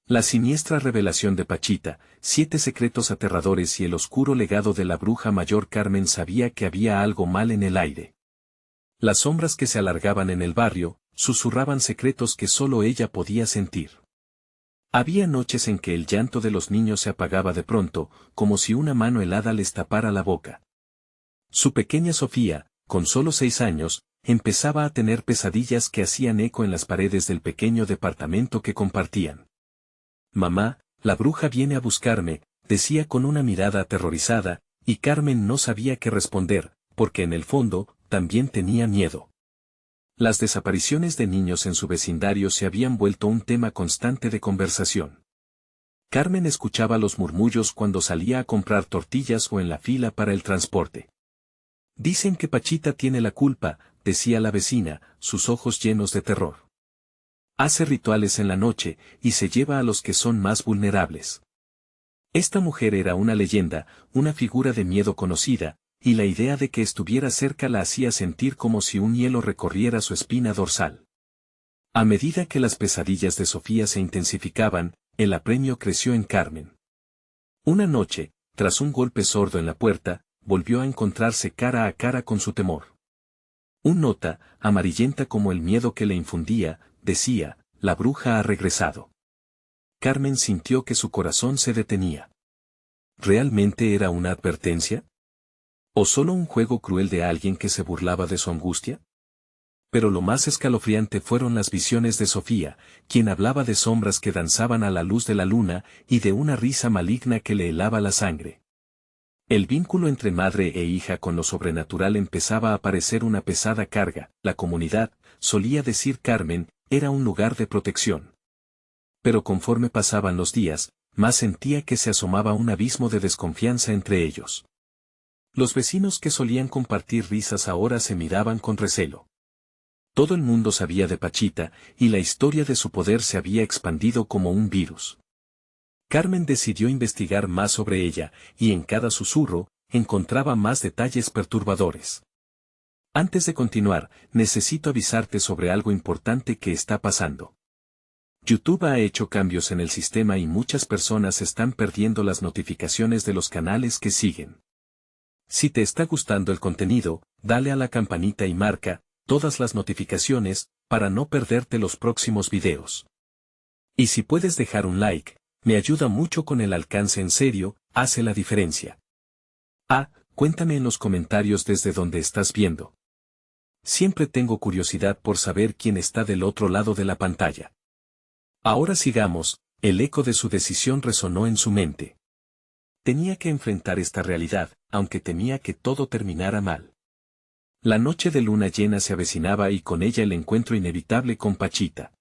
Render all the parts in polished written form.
La siniestra revelación de Pachita, 7 secretos aterradores y el oscuro legado de la bruja mayor. Carmen sabía que había algo mal en el aire. Las sombras que se alargaban en el barrio, susurraban secretos que solo ella podía sentir. Había noches en que el llanto de los niños se apagaba de pronto, como si una mano helada les tapara la boca. Su pequeña Sofía, con solo 6 años, empezaba a tener pesadillas que hacían eco en las paredes del pequeño departamento que compartían. «Mamá, la bruja viene a buscarme», decía con una mirada aterrorizada, y Carmen no sabía qué responder, porque en el fondo, también tenía miedo. Las desapariciones de niños en su vecindario se habían vuelto un tema constante de conversación. Carmen escuchaba los murmullos cuando salía a comprar tortillas o en la fila para el transporte. «Dicen que Pachita tiene la culpa», decía la vecina, sus ojos llenos de terror. «Hace rituales en la noche, y se lleva a los que son más vulnerables». Esta mujer era una leyenda, una figura de miedo conocida, y la idea de que estuviera cerca la hacía sentir como si un hielo recorriera su espina dorsal. A medida que las pesadillas de Sofía se intensificaban, el apremio creció en Carmen. Una noche, tras un golpe sordo en la puerta, volvió a encontrarse cara a cara con su temor. Un nota, amarillenta como el miedo que le infundía, decía: «La bruja ha regresado». Carmen sintió que su corazón se detenía. ¿Realmente era una advertencia? ¿O solo un juego cruel de alguien que se burlaba de su angustia? Pero lo más escalofriante fueron las visiones de Sofía, quien hablaba de sombras que danzaban a la luz de la luna y de una risa maligna que le helaba la sangre. El vínculo entre madre e hija con lo sobrenatural empezaba a parecer una pesada carga. La comunidad, solía decir Carmen, era un lugar de protección. Pero conforme pasaban los días, más sentía que se asomaba un abismo de desconfianza entre ellos. Los vecinos que solían compartir risas ahora se miraban con recelo. Todo el mundo sabía de Pachita, y la historia de su poder se había expandido como un virus. Carmen decidió investigar más sobre ella, y en cada susurro, encontraba más detalles perturbadores. Antes de continuar, necesito avisarte sobre algo importante que está pasando. YouTube ha hecho cambios en el sistema y muchas personas están perdiendo las notificaciones de los canales que siguen. Si te está gustando el contenido, dale a la campanita y marca todas las notificaciones, para no perderte los próximos videos. Y si puedes dejar un like, me ayuda mucho con el alcance. En serio, hace la diferencia. Cuéntame en los comentarios desde donde estás viendo. Siempre tengo curiosidad por saber quién está del otro lado de la pantalla. Ahora sigamos. El eco de su decisión resonó en su mente. Tenía que enfrentar esta realidad, aunque temía que todo terminara mal. La noche de luna llena se avecinaba y con ella el encuentro inevitable con Pachita.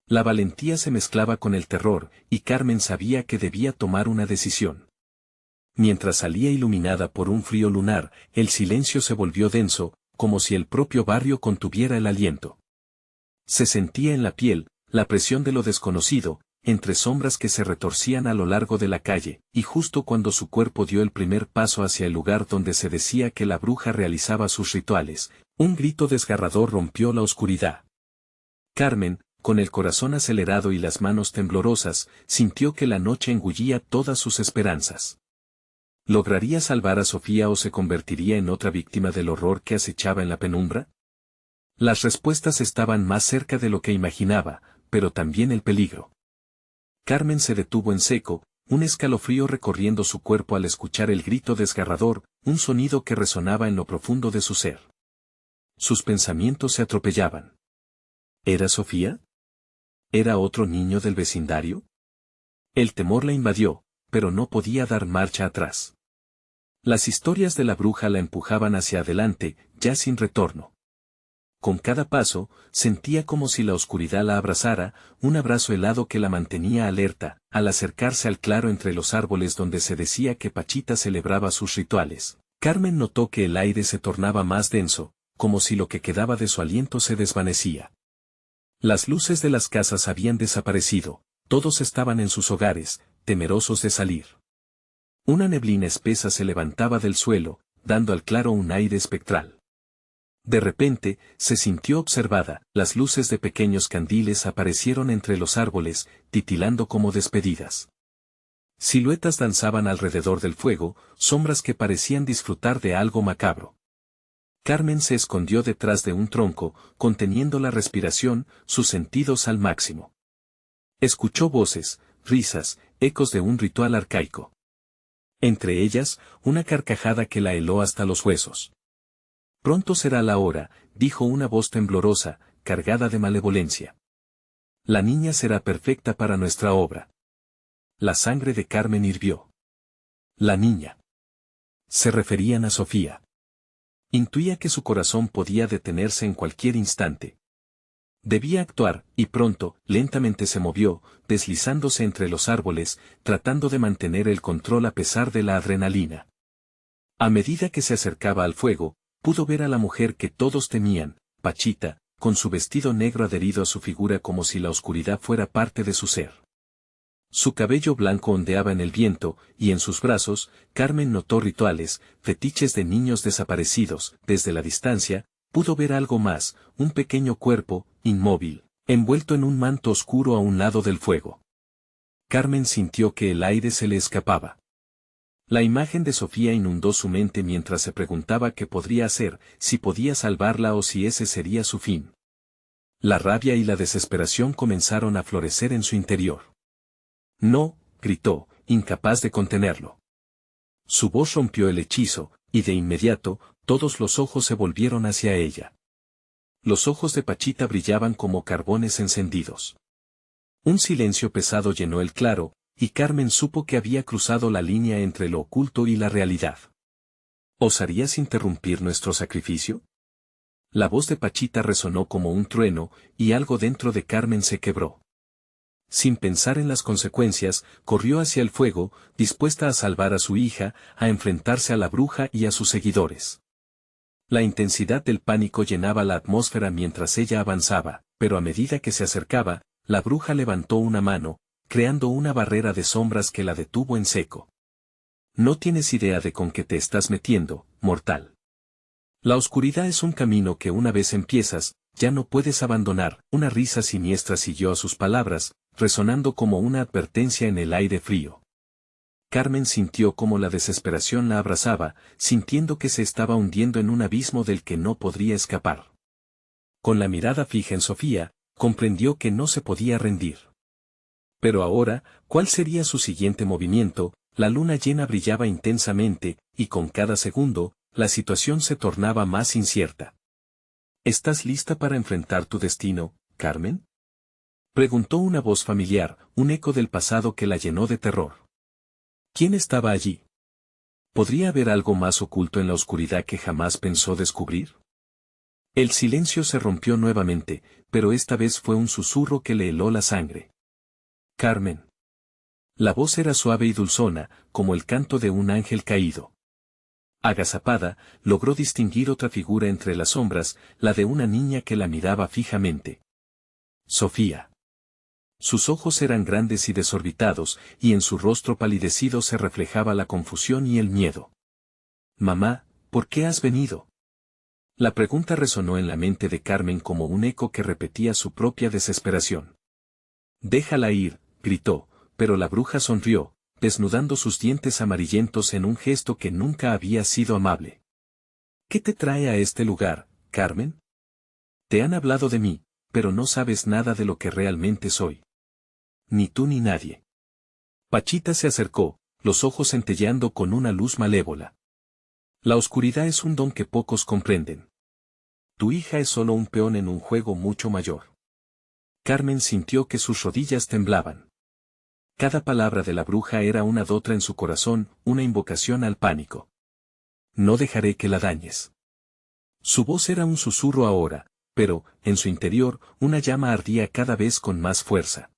La valentía se mezclaba con el terror, y Carmen sabía que debía tomar una decisión. Mientras salía iluminada por un frío lunar, el silencio se volvió denso, como si el propio barrio contuviera el aliento. Se sentía en la piel la presión de lo desconocido, entre sombras que se retorcían a lo largo de la calle, y justo cuando su cuerpo dio el primer paso hacia el lugar donde se decía que la bruja realizaba sus rituales, un grito desgarrador rompió la oscuridad. Carmen, con el corazón acelerado y las manos temblorosas, sintió que la noche engullía todas sus esperanzas. ¿Lograría salvar a Sofía o se convertiría en otra víctima del horror que acechaba en la penumbra? Las respuestas estaban más cerca de lo que imaginaba, pero también el peligro. Carmen se detuvo en seco, un escalofrío recorriendo su cuerpo al escuchar el grito desgarrador, un sonido que resonaba en lo profundo de su ser. Sus pensamientos se atropellaban. ¿Era Sofía? ¿Era otro niño del vecindario? El temor la invadió, pero no podía dar marcha atrás. Las historias de la bruja la empujaban hacia adelante, ya sin retorno. Con cada paso, sentía como si la oscuridad la abrazara, un abrazo helado que la mantenía alerta. Al acercarse al claro entre los árboles donde se decía que Pachita celebraba sus rituales, Carmen notó que el aire se tornaba más denso, como si lo que quedaba de su aliento se desvanecía. Las luces de las casas habían desaparecido, todos estaban en sus hogares, temerosos de salir. Una neblina espesa se levantaba del suelo, dando al claro un aire espectral. De repente, se sintió observada, las luces de pequeños candiles aparecieron entre los árboles, titilando como despedidas. Siluetas danzaban alrededor del fuego, sombras que parecían disfrutar de algo macabro. Carmen se escondió detrás de un tronco, conteniendo la respiración, sus sentidos al máximo. Escuchó voces, risas, ecos de un ritual arcaico. Entre ellas, una carcajada que la heló hasta los huesos. Pronto será la hora, dijo una voz temblorosa, cargada de malevolencia. La niña será perfecta para nuestra obra. La sangre de Carmen hirvió. La niña. Se referían a Sofía. Intuía que su corazón podía detenerse en cualquier instante. Debía actuar, y pronto, lentamente se movió, deslizándose entre los árboles, tratando de mantener el control a pesar de la adrenalina. A medida que se acercaba al fuego, pudo ver a la mujer que todos temían, Pachita, con su vestido negro adherido a su figura como si la oscuridad fuera parte de su ser. Su cabello blanco ondeaba en el viento, y en sus brazos, Carmen notó rituales, fetiches de niños desaparecidos. Desde la distancia, pudo ver algo más, un pequeño cuerpo, inmóvil, envuelto en un manto oscuro a un lado del fuego. Carmen sintió que el aire se le escapaba. La imagen de Sofía inundó su mente mientras se preguntaba qué podría hacer, si podía salvarla o si ese sería su fin. La rabia y la desesperación comenzaron a florecer en su interior. No, gritó, incapaz de contenerlo. Su voz rompió el hechizo, y de inmediato, todos los ojos se volvieron hacia ella. Los ojos de Pachita brillaban como carbones encendidos. Un silencio pesado llenó el claro, y Carmen supo que había cruzado la línea entre lo oculto y la realidad. ¿Osarías interrumpir nuestro sacrificio? La voz de Pachita resonó como un trueno, y algo dentro de Carmen se quebró. Sin pensar en las consecuencias, corrió hacia el fuego, dispuesta a salvar a su hija, a enfrentarse a la bruja y a sus seguidores. La intensidad del pánico llenaba la atmósfera mientras ella avanzaba, pero a medida que se acercaba, la bruja levantó una mano, creando una barrera de sombras que la detuvo en seco. No tienes idea de con qué te estás metiendo, mortal. La oscuridad es un camino que una vez empiezas, ya no puedes abandonar. Una risa siniestra siguió a sus palabras, resonando como una advertencia en el aire frío. Carmen sintió como la desesperación la abrazaba, sintiendo que se estaba hundiendo en un abismo del que no podría escapar. Con la mirada fija en Sofía, comprendió que no se podía rendir. Pero ahora, ¿cuál sería su siguiente movimiento? La luna llena brillaba intensamente, y con cada segundo, la situación se tornaba más incierta. ¿Estás lista para enfrentar tu destino, Carmen? Preguntó una voz familiar, un eco del pasado que la llenó de terror. ¿Quién estaba allí? ¿Podría haber algo más oculto en la oscuridad que jamás pensó descubrir? El silencio se rompió nuevamente, pero esta vez fue un susurro que le heló la sangre. Carmen. La voz era suave y dulzona, como el canto de un ángel caído. Agazapada, logró distinguir otra figura entre las sombras, la de una niña que la miraba fijamente. Sofía. Sus ojos eran grandes y desorbitados, y en su rostro palidecido se reflejaba la confusión y el miedo. Mamá, ¿por qué has venido? La pregunta resonó en la mente de Carmen como un eco que repetía su propia desesperación. Déjala ir, gritó, pero la bruja sonrió, desnudando sus dientes amarillentos en un gesto que nunca había sido amable. ¿Qué te trae a este lugar, Carmen? Te han hablado de mí, pero no sabes nada de lo que realmente soy. Ni tú ni nadie. Pachita se acercó, los ojos centelleando con una luz malévola. La oscuridad es un don que pocos comprenden. Tu hija es solo un peón en un juego mucho mayor. Carmen sintió que sus rodillas temblaban. Cada palabra de la bruja era una dotra en su corazón, una invocación al pánico. No dejaré que la dañes. Su voz era un susurro ahora, pero, en su interior, una llama ardía cada vez con más fuerza.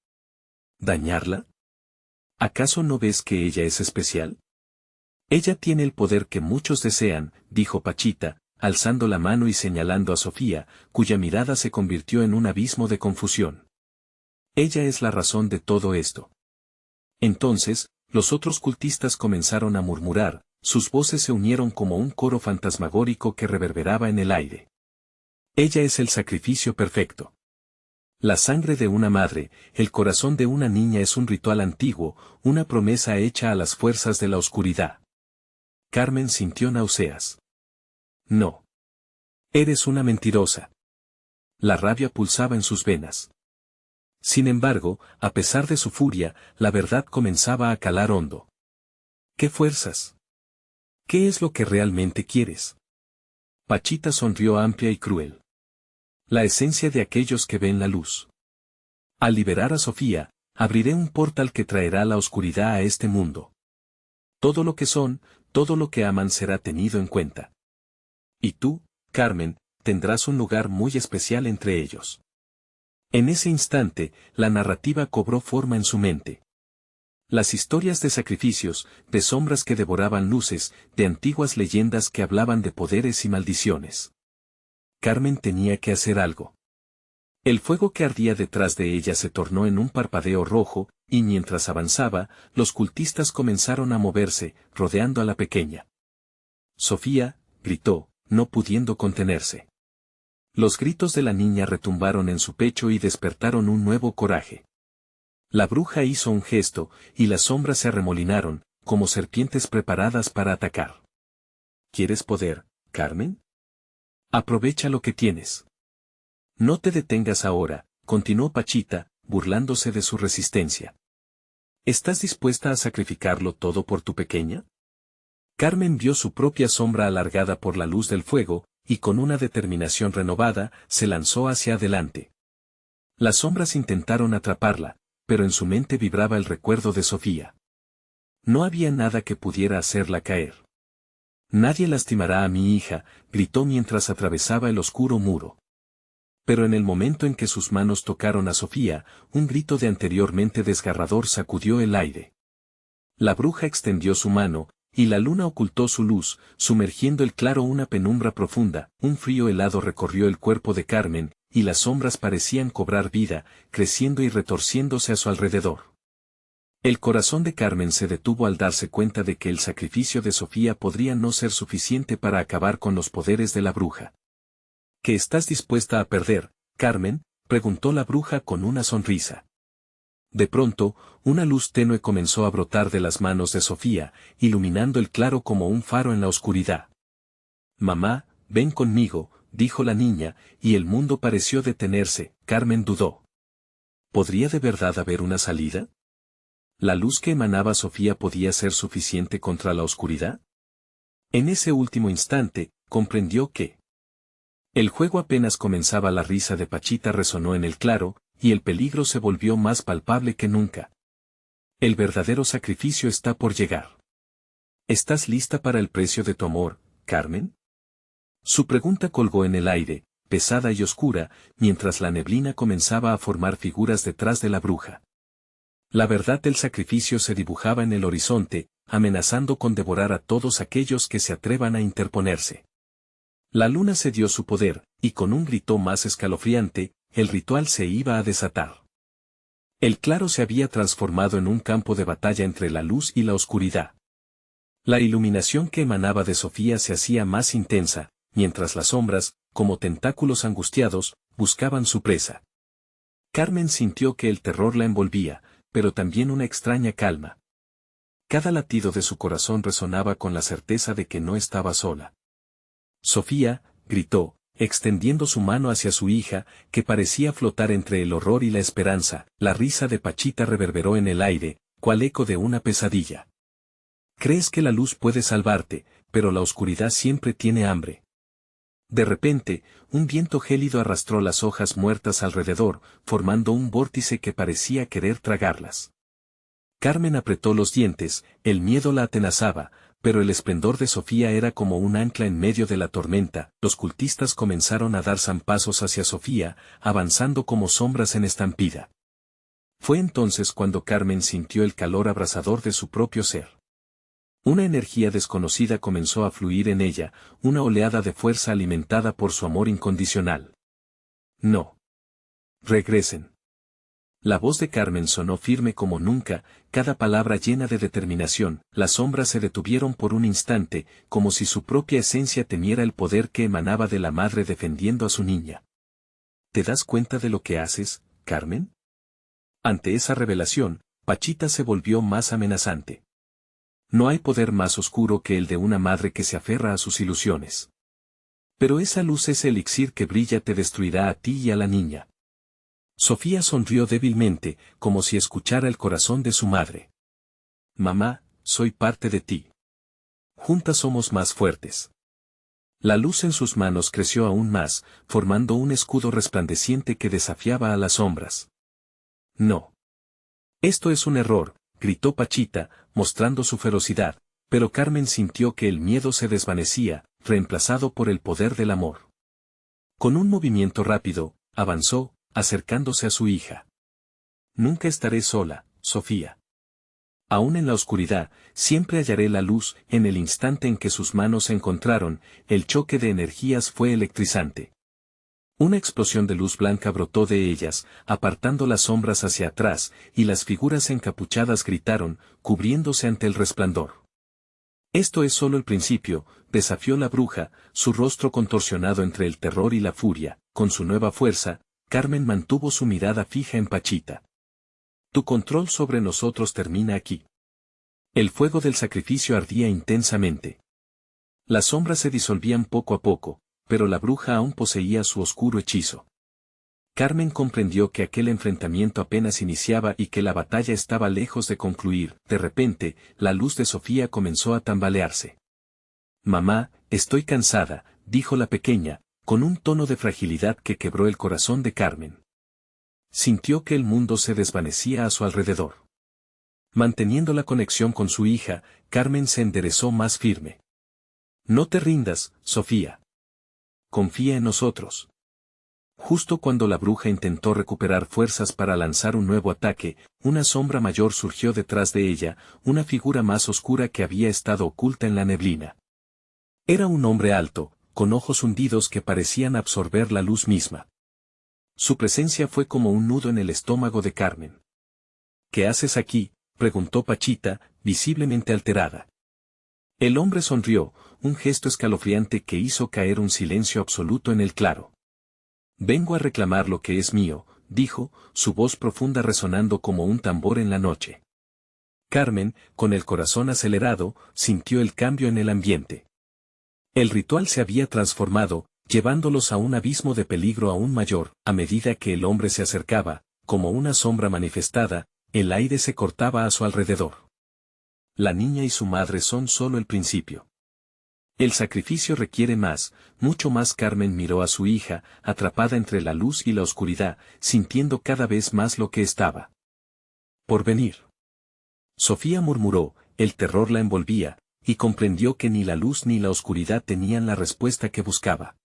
¿Dañarla? ¿Acaso no ves que ella es especial? Ella tiene el poder que muchos desean, dijo Pachita, alzando la mano y señalando a Sofía, cuya mirada se convirtió en un abismo de confusión. Ella es la razón de todo esto. Entonces, los otros cultistas comenzaron a murmurar, sus voces se unieron como un coro fantasmagórico que reverberaba en el aire. Ella es el sacrificio perfecto. La sangre de una madre, el corazón de una niña es un ritual antiguo, una promesa hecha a las fuerzas de la oscuridad. Carmen sintió náuseas. No. Eres una mentirosa. La rabia pulsaba en sus venas. Sin embargo, a pesar de su furia, la verdad comenzaba a calar hondo. ¿Qué fuerzas? ¿Qué es lo que realmente quieres? Pachita sonrió amplia y cruel. La esencia de aquellos que ven la luz. Al liberar a Sofía, abriré un portal que traerá la oscuridad a este mundo. Todo lo que son, todo lo que aman será tenido en cuenta. Y tú, Carmen, tendrás un lugar muy especial entre ellos. En ese instante, la narrativa cobró forma en su mente. Las historias de sacrificios, de sombras que devoraban luces, de antiguas leyendas que hablaban de poderes y maldiciones. Carmen tenía que hacer algo. El fuego que ardía detrás de ella se tornó en un parpadeo rojo, y mientras avanzaba, los cultistas comenzaron a moverse, rodeando a la pequeña. Sofía, gritó, no pudiendo contenerse. Los gritos de la niña retumbaron en su pecho y despertaron un nuevo coraje. La bruja hizo un gesto, y las sombras se arremolinaron, como serpientes preparadas para atacar. ¿Quieres poder, Carmen? Aprovecha lo que tienes. No te detengas ahora, continuó Pachita, burlándose de su resistencia. ¿Estás dispuesta a sacrificarlo todo por tu pequeña? Carmen vio su propia sombra alargada por la luz del fuego, y con una determinación renovada, se lanzó hacia adelante. Las sombras intentaron atraparla, pero en su mente vibraba el recuerdo de Sofía. No había nada que pudiera hacerla caer. Nadie lastimará a mi hija, gritó mientras atravesaba el oscuro muro. Pero en el momento en que sus manos tocaron a Sofía, un grito de anteriormente desgarrador sacudió el aire. La bruja extendió su mano, y la luna ocultó su luz, sumergiendo el claro una penumbra profunda, un frío helado recorrió el cuerpo de Carmen, y las sombras parecían cobrar vida, creciendo y retorciéndose a su alrededor. El corazón de Carmen se detuvo al darse cuenta de que el sacrificio de Sofía podría no ser suficiente para acabar con los poderes de la bruja. ¿Qué estás dispuesta a perder, Carmen?, preguntó la bruja con una sonrisa. De pronto, una luz tenue comenzó a brotar de las manos de Sofía, iluminando el claro como un faro en la oscuridad. Mamá, ven conmigo, dijo la niña, y el mundo pareció detenerse. Carmen dudó. ¿Podría de verdad haber una salida? ¿La luz que emanaba Sofía podía ser suficiente contra la oscuridad? En ese último instante, comprendió que el juego apenas comenzaba. La risa de Pachita resonó en el claro, y el peligro se volvió más palpable que nunca. El verdadero sacrificio está por llegar. ¿Estás lista para el precio de tu amor, Carmen? Su pregunta colgó en el aire, pesada y oscura, mientras la neblina comenzaba a formar figuras detrás de la bruja. La verdad del sacrificio se dibujaba en el horizonte, amenazando con devorar a todos aquellos que se atrevan a interponerse. La luna cedió su poder, y con un grito más escalofriante, el ritual se iba a desatar. El claro se había transformado en un campo de batalla entre la luz y la oscuridad. La iluminación que emanaba de Sofía se hacía más intensa, mientras las sombras, como tentáculos angustiados, buscaban su presa. Carmen sintió que el terror la envolvía, pero también una extraña calma. Cada latido de su corazón resonaba con la certeza de que no estaba sola. Sofía, gritó, extendiendo su mano hacia su hija, que parecía flotar entre el horror y la esperanza. La risa de Pachita reverberó en el aire, cual eco de una pesadilla. Crees que la luz puede salvarte, pero la oscuridad siempre tiene hambre. De repente, un viento gélido arrastró las hojas muertas alrededor, formando un vórtice que parecía querer tragarlas. Carmen apretó los dientes, el miedo la atenazaba, pero el esplendor de Sofía era como un ancla en medio de la tormenta. Los cultistas comenzaron a dar zampazos hacia Sofía, avanzando como sombras en estampida. Fue entonces cuando Carmen sintió el calor abrasador de su propio ser. Una energía desconocida comenzó a fluir en ella, una oleada de fuerza alimentada por su amor incondicional. No. Regresen. La voz de Carmen sonó firme como nunca, cada palabra llena de determinación. Las sombras se detuvieron por un instante, como si su propia esencia temiera el poder que emanaba de la madre defendiendo a su niña. ¿Te das cuenta de lo que haces, Carmen? Ante esa revelación, Pachita se volvió más amenazante. No hay poder más oscuro que el de una madre que se aferra a sus ilusiones. Pero esa luz, ese elixir que brilla, te destruirá a ti y a la niña. Sofía sonrió débilmente, como si escuchara el corazón de su madre. Mamá, soy parte de ti. Juntas somos más fuertes. La luz en sus manos creció aún más, formando un escudo resplandeciente que desafiaba a las sombras. No. Esto es un error, gritó Pachita, mostrando su ferocidad, pero Carmen sintió que el miedo se desvanecía, reemplazado por el poder del amor. Con un movimiento rápido, avanzó, acercándose a su hija. Nunca estaré sola, Sofía. Aún en la oscuridad, siempre hallaré la luz. En el instante en que sus manos se encontraron, el choque de energías fue electrizante. Una explosión de luz blanca brotó de ellas, apartando las sombras hacia atrás, y las figuras encapuchadas gritaron, cubriéndose ante el resplandor. Esto es solo el principio, desafió la bruja, su rostro contorsionado entre el terror y la furia. Con su nueva fuerza, Carmen mantuvo su mirada fija en Pachita. Tu control sobre nosotros termina aquí. El fuego del sacrificio ardía intensamente. Las sombras se disolvían poco a poco, pero la bruja aún poseía su oscuro hechizo. Carmen comprendió que aquel enfrentamiento apenas iniciaba y que la batalla estaba lejos de concluir. De repente, la luz de Sofía comenzó a tambalearse. Mamá, estoy cansada, dijo la pequeña, con un tono de fragilidad que quebró el corazón de Carmen. Sintió que el mundo se desvanecía a su alrededor. Manteniendo la conexión con su hija, Carmen se enderezó más firme. No te rindas, Sofía. Confía en nosotros. Justo cuando la bruja intentó recuperar fuerzas para lanzar un nuevo ataque, una sombra mayor surgió detrás de ella, una figura más oscura que había estado oculta en la neblina. Era un hombre alto, con ojos hundidos que parecían absorber la luz misma. Su presencia fue como un nudo en el estómago de Carmen. ¿Qué haces aquí?, preguntó Pachita, visiblemente alterada. El hombre sonrió, un gesto escalofriante que hizo caer un silencio absoluto en el claro. Vengo a reclamar lo que es mío, dijo, su voz profunda resonando como un tambor en la noche. Carmen, con el corazón acelerado, sintió el cambio en el ambiente. El ritual se había transformado, llevándolos a un abismo de peligro aún mayor. A medida que el hombre se acercaba, como una sombra manifestada, el aire se cortaba a su alrededor. La niña y su madre son solo el principio. El sacrificio requiere más, mucho más. Carmen miró a su hija, atrapada entre la luz y la oscuridad, sintiendo cada vez más lo que estaba por venir. Sofía murmuró, el terror la envolvía, y comprendió que ni la luz ni la oscuridad tenían la respuesta que buscaba.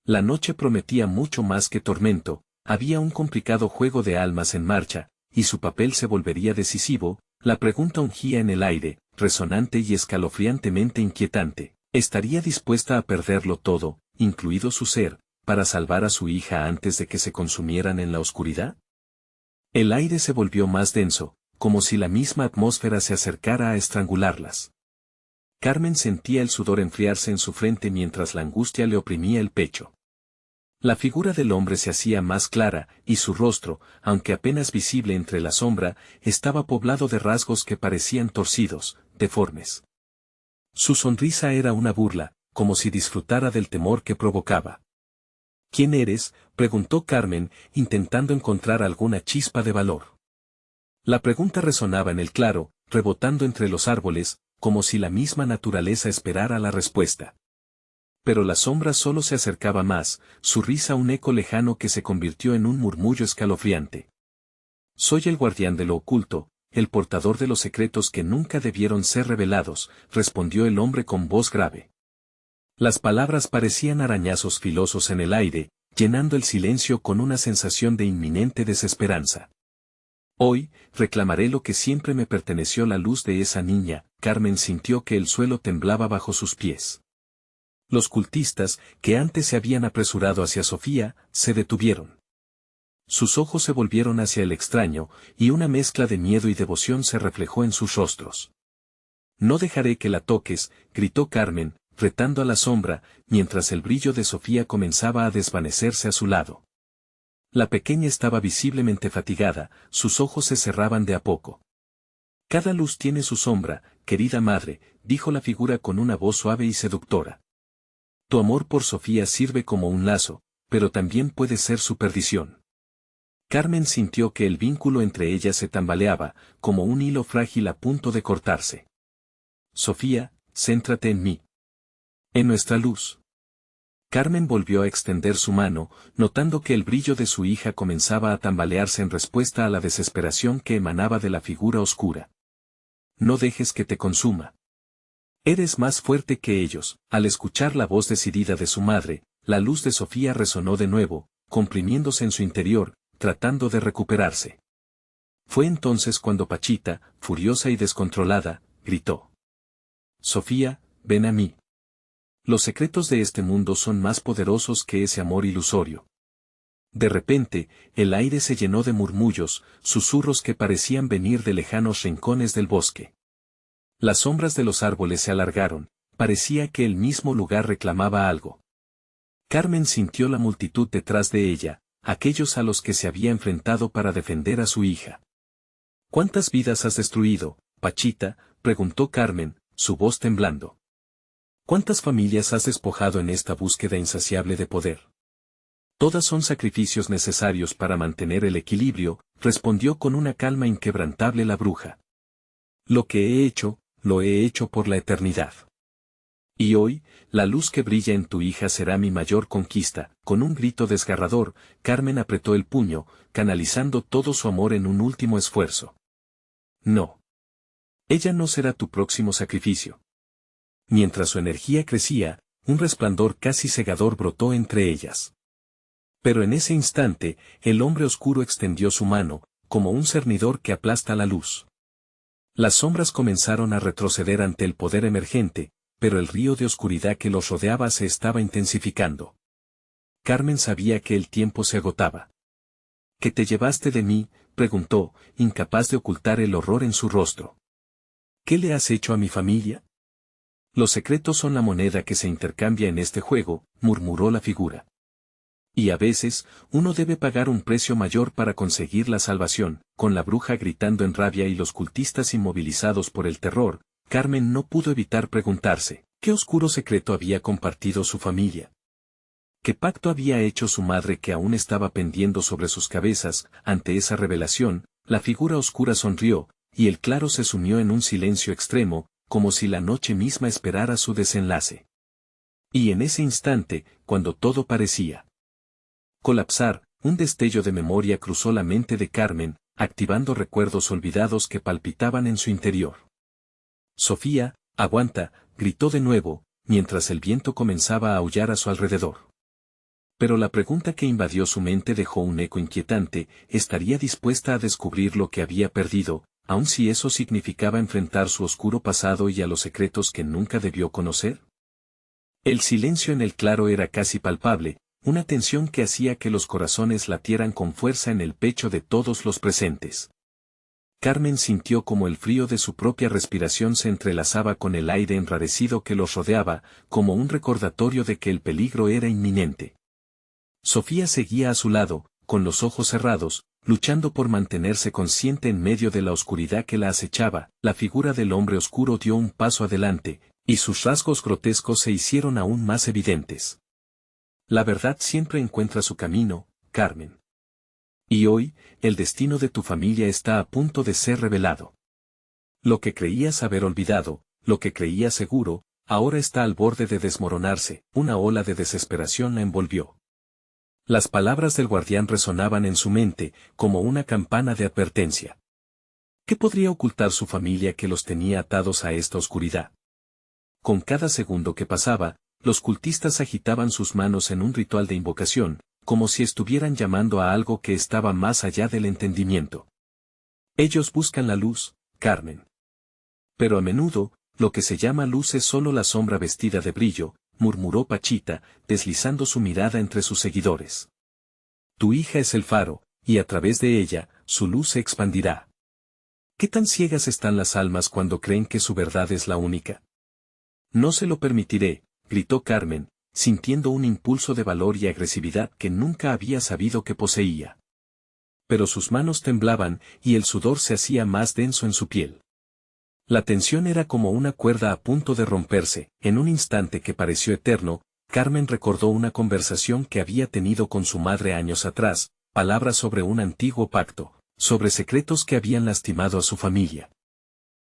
La noche prometía mucho más que tormento, había un complicado juego de almas en marcha, y su papel se volvería decisivo. La pregunta ungía en el aire, resonante y escalofriantemente inquietante. ¿Estaría dispuesta a perderlo todo, incluido su ser, para salvar a su hija antes de que se consumieran en la oscuridad? El aire se volvió más denso, como si la misma atmósfera se acercara a estrangularlas. Carmen sentía el sudor enfriarse en su frente mientras la angustia le oprimía el pecho. La figura del hombre se hacía más clara, y su rostro, aunque apenas visible entre la sombra, estaba poblado de rasgos que parecían torcidos, deformes. Su sonrisa era una burla, como si disfrutara del temor que provocaba. ¿Quién eres?, preguntó Carmen, intentando encontrar alguna chispa de valor. La pregunta resonaba en el claro, rebotando entre los árboles, como si la misma naturaleza esperara la respuesta. Pero la sombra solo se acercaba más, su risa un eco lejano que se convirtió en un murmullo escalofriante. Soy el guardián de lo oculto, el portador de los secretos que nunca debieron ser revelados, respondió el hombre con voz grave. Las palabras parecían arañazos filosos en el aire, llenando el silencio con una sensación de inminente desesperanza. Hoy, reclamaré lo que siempre me perteneció, la luz de esa niña. Carmen sintió que el suelo temblaba bajo sus pies. Los cultistas, que antes se habían apresurado hacia Sofía, se detuvieron. Sus ojos se volvieron hacia el extraño, y una mezcla de miedo y devoción se reflejó en sus rostros. «No dejaré que la toques», gritó Carmen, retando a la sombra, mientras el brillo de Sofía comenzaba a desvanecerse a su lado. La pequeña estaba visiblemente fatigada, sus ojos se cerraban de a poco. «Cada luz tiene su sombra, querida madre», dijo la figura con una voz suave y seductora. «Tu amor por Sofía sirve como un lazo, pero también puede ser su perdición». Carmen sintió que el vínculo entre ellas se tambaleaba, como un hilo frágil a punto de cortarse. «Sofía, céntrate en mí. En nuestra luz». Carmen volvió a extender su mano, notando que el brillo de su hija comenzaba a tambalearse en respuesta a la desesperación que emanaba de la figura oscura. «No dejes que te consuma. Eres más fuerte que ellos». Al escuchar la voz decidida de su madre, la luz de Sofía resonó de nuevo, comprimiéndose en su interior, tratando de recuperarse. Fue entonces cuando Pachita, furiosa y descontrolada, gritó: «Sofía, ven a mí. Los secretos de este mundo son más poderosos que ese amor ilusorio». De repente, el aire se llenó de murmullos, susurros que parecían venir de lejanos rincones del bosque. Las sombras de los árboles se alargaron, parecía que el mismo lugar reclamaba algo. Carmen sintió la multitud detrás de ella, aquellos a los que se había enfrentado para defender a su hija. «¿Cuántas vidas has destruido, Pachita?», preguntó Carmen, su voz temblando. «¿Cuántas familias has despojado en esta búsqueda insaciable de poder?». «Todas son sacrificios necesarios para mantener el equilibrio», respondió con una calma inquebrantable la bruja. «Lo que he hecho, lo he hecho por la eternidad. Y hoy, la luz que brilla en tu hija será mi mayor conquista». Con un grito desgarrador, Carmen apretó el puño, canalizando todo su amor en un último esfuerzo. «No. Ella no será tu próximo sacrificio». Mientras su energía crecía, un resplandor casi cegador brotó entre ellas. Pero en ese instante, el hombre oscuro extendió su mano, como un cernidor que aplasta la luz. Las sombras comenzaron a retroceder ante el poder emergente, pero el río de oscuridad que los rodeaba se estaba intensificando. Carmen sabía que el tiempo se agotaba. «¿Qué te llevaste de mí?», preguntó, incapaz de ocultar el horror en su rostro. «¿Qué le has hecho a mi familia?». «Los secretos son la moneda que se intercambia en este juego», murmuró la figura. «Y a veces, uno debe pagar un precio mayor para conseguir la salvación». Con la bruja gritando en rabia y los cultistas inmovilizados por el terror, Carmen no pudo evitar preguntarse, ¿qué oscuro secreto había compartido su familia? ¿Qué pacto había hecho su madre que aún estaba pendiendo sobre sus cabezas? Ante esa revelación, la figura oscura sonrió, y el claro se sumió en un silencio extremo, como si la noche misma esperara su desenlace. Y en ese instante, cuando todo parecía colapsar, un destello de memoria cruzó la mente de Carmen, activando recuerdos olvidados que palpitaban en su interior. «Sofía, aguanta», gritó de nuevo, mientras el viento comenzaba a aullar a su alrededor. Pero la pregunta que invadió su mente dejó un eco inquietante: ¿estaría dispuesta a descubrir lo que había perdido, aun si eso significaba enfrentar su oscuro pasado y a los secretos que nunca debió conocer? El silencio en el claro era casi palpable, una tensión que hacía que los corazones latieran con fuerza en el pecho de todos los presentes. Carmen sintió como el frío de su propia respiración se entrelazaba con el aire enrarecido que los rodeaba, como un recordatorio de que el peligro era inminente. Sofía seguía a su lado, con los ojos cerrados, luchando por mantenerse consciente en medio de la oscuridad que la acechaba. La figura del hombre oscuro dio un paso adelante, y sus rasgos grotescos se hicieron aún más evidentes. «La verdad siempre encuentra su camino, Carmen. Y hoy, el destino de tu familia está a punto de ser revelado. Lo que creías haber olvidado, lo que creías seguro, ahora está al borde de desmoronarse». Una ola de desesperación la envolvió. Las palabras del guardián resonaban en su mente, como una campana de advertencia. ¿Qué podría ocultar su familia que los tenía atados a esta oscuridad? Con cada segundo que pasaba, los cultistas agitaban sus manos en un ritual de invocación, como si estuvieran llamando a algo que estaba más allá del entendimiento. «Ellos buscan la luz, Carmen. Pero a menudo, lo que se llama luz es solo la sombra vestida de brillo», murmuró Pachita, deslizando su mirada entre sus seguidores. «Tu hija es el faro, y a través de ella, su luz se expandirá. ¿Qué tan ciegas están las almas cuando creen que su verdad es la única? No se lo permitiré, gritó Carmen, sintiendo un impulso de valor y agresividad que nunca había sabido que poseía. Pero sus manos temblaban y el sudor se hacía más denso en su piel. La tensión era como una cuerda a punto de romperse. En un instante que pareció eterno, Carmen recordó una conversación que había tenido con su madre años atrás, palabras sobre un antiguo pacto, sobre secretos que habían lastimado a su familia.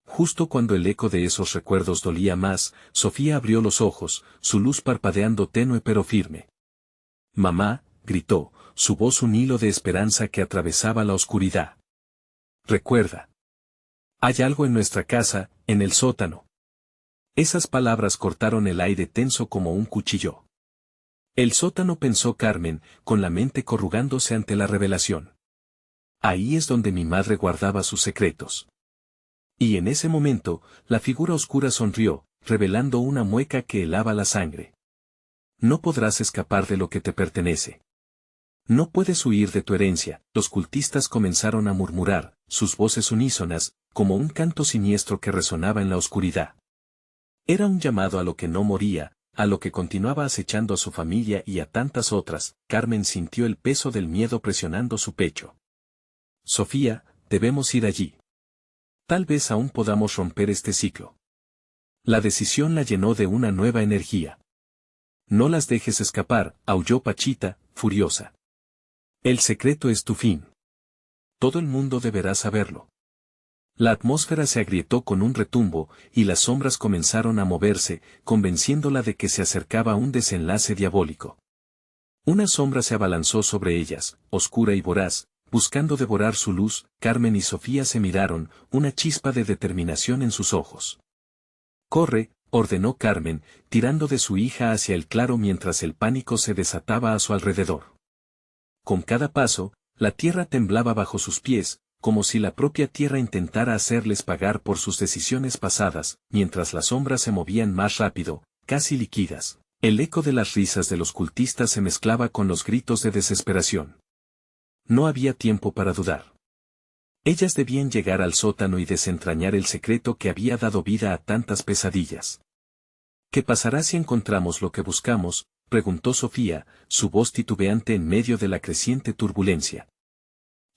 Justo cuando el eco de esos recuerdos dolía más, Sofía abrió los ojos, su luz parpadeando tenue pero firme. «Mamá», gritó, su voz un hilo de esperanza que atravesaba la oscuridad. «Recuerda. Hay algo en nuestra casa, en el sótano». Esas palabras cortaron el aire tenso como un cuchillo. El sótano, pensó Carmen, con la mente corrugándose ante la revelación. Ahí es donde mi madre guardaba sus secretos. Y en ese momento, la figura oscura sonrió, revelando una mueca que helaba la sangre. No podrás escapar de lo que te pertenece. No puedes huir de tu herencia. Los cultistas comenzaron a murmurar, sus voces unísonas, como un canto siniestro que resonaba en la oscuridad. Era un llamado a lo que no moría, a lo que continuaba acechando a su familia y a tantas otras. Carmen sintió el peso del miedo presionando su pecho. Sofía, debemos ir allí. Tal vez aún podamos romper este ciclo. La decisión la llenó de una nueva energía. No las dejes escapar, aulló Pachita, furiosa. El secreto es tu fin. Todo el mundo deberá saberlo. La atmósfera se agrietó con un retumbo, y las sombras comenzaron a moverse, convenciéndola de que se acercaba un desenlace diabólico. Una sombra se abalanzó sobre ellas, oscura y voraz, buscando devorar su luz. Carmen y Sofía se miraron, una chispa de determinación en sus ojos. «Corre», ordenó Carmen, tirando de su hija hacia el claro mientras el pánico se desataba a su alrededor. Con cada paso, la tierra temblaba bajo sus pies, como si la propia tierra intentara hacerles pagar por sus decisiones pasadas. Mientras las sombras se movían más rápido, casi líquidas, el eco de las risas de los cultistas se mezclaba con los gritos de desesperación. No había tiempo para dudar. Ellas debían llegar al sótano y desentrañar el secreto que había dado vida a tantas pesadillas. «¿Qué pasará si encontramos lo que buscamos?», preguntó Sofía, su voz titubeante en medio de la creciente turbulencia.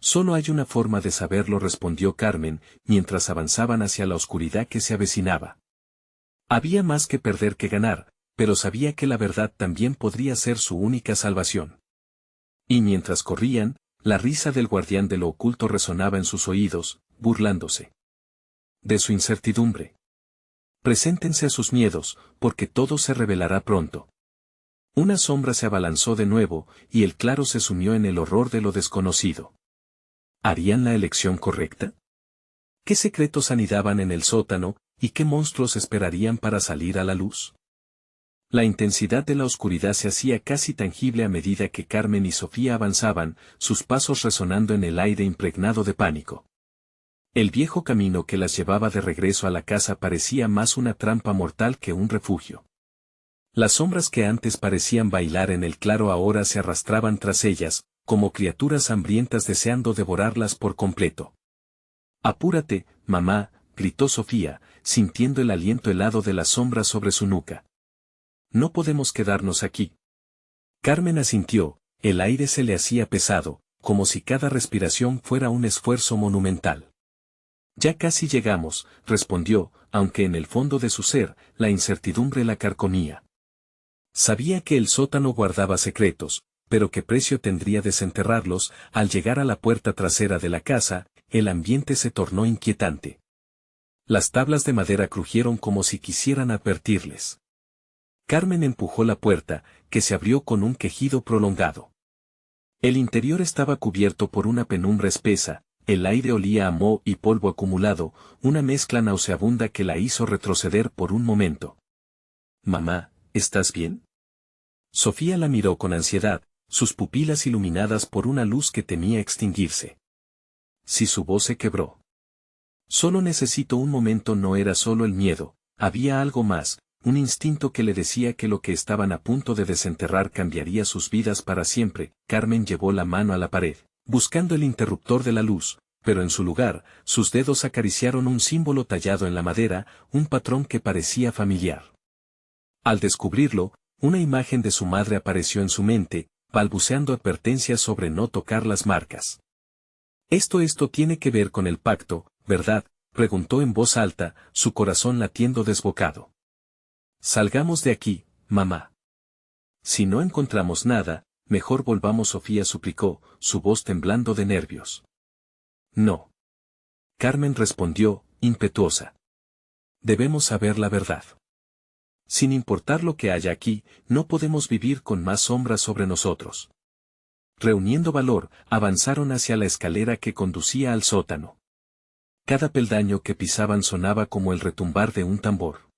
«Solo hay una forma de saberlo», respondió Carmen, mientras avanzaban hacia la oscuridad que se avecinaba. Había más que perder que ganar, pero sabía que la verdad también podría ser su única salvación. Y mientras corrían, la risa del guardián de lo oculto resonaba en sus oídos, burlándose de su incertidumbre. «Preséntense a sus miedos, porque todo se revelará pronto». Una sombra se abalanzó de nuevo, y el claro se sumió en el horror de lo desconocido. ¿Harían la elección correcta? ¿Qué secretos anidaban en el sótano, y qué monstruos esperarían para salir a la luz? La intensidad de la oscuridad se hacía casi tangible a medida que Carmen y Sofía avanzaban, sus pasos resonando en el aire impregnado de pánico. El viejo camino que las llevaba de regreso a la casa parecía más una trampa mortal que un refugio. Las sombras que antes parecían bailar en el claro ahora se arrastraban tras ellas, como criaturas hambrientas deseando devorarlas por completo. «Apúrate, mamá», gritó Sofía, sintiendo el aliento helado de las sombras sobre su nuca. «No podemos quedarnos aquí». Carmen asintió, el aire se le hacía pesado, como si cada respiración fuera un esfuerzo monumental. «Ya casi llegamos», respondió, aunque en el fondo de su ser, la incertidumbre la carcomía. Sabía que el sótano guardaba secretos, pero qué precio tendría desenterrarlos. Al llegar a la puerta trasera de la casa, el ambiente se tornó inquietante. Las tablas de madera crujieron como si quisieran advertirles. Carmen empujó la puerta, que se abrió con un quejido prolongado. El interior estaba cubierto por una penumbra espesa, el aire olía a moho y polvo acumulado, una mezcla nauseabunda que la hizo retroceder por un momento. «Mamá, ¿estás bien?». Sofía la miró con ansiedad, sus pupilas iluminadas por una luz que temía extinguirse. Si su voz se quebró. «Solo necesito un momento». No era solo el miedo, había algo más, un instinto que le decía que lo que estaban a punto de desenterrar cambiaría sus vidas para siempre. Carmen llevó la mano a la pared. buscando el interruptor de la luz, pero en su lugar, sus dedos acariciaron un símbolo tallado en la madera, un patrón que parecía familiar. Al descubrirlo, una imagen de su madre apareció en su mente, balbuceando advertencias sobre no tocar las marcas. Esto tiene que ver con el pacto, ¿verdad?, preguntó en voz alta, su corazón latiendo desbocado. Salgamos de aquí, mamá. Si no encontramos nada, mejor volvamos, Sofía suplicó, su voz temblando de nervios. No. Carmen respondió, impetuosa. Debemos saber la verdad. Sin importar lo que haya aquí, no podemos vivir con más sombras sobre nosotros. Reuniendo valor, avanzaron hacia la escalera que conducía al sótano. Cada peldaño que pisaban sonaba como el retumbar de un tambor.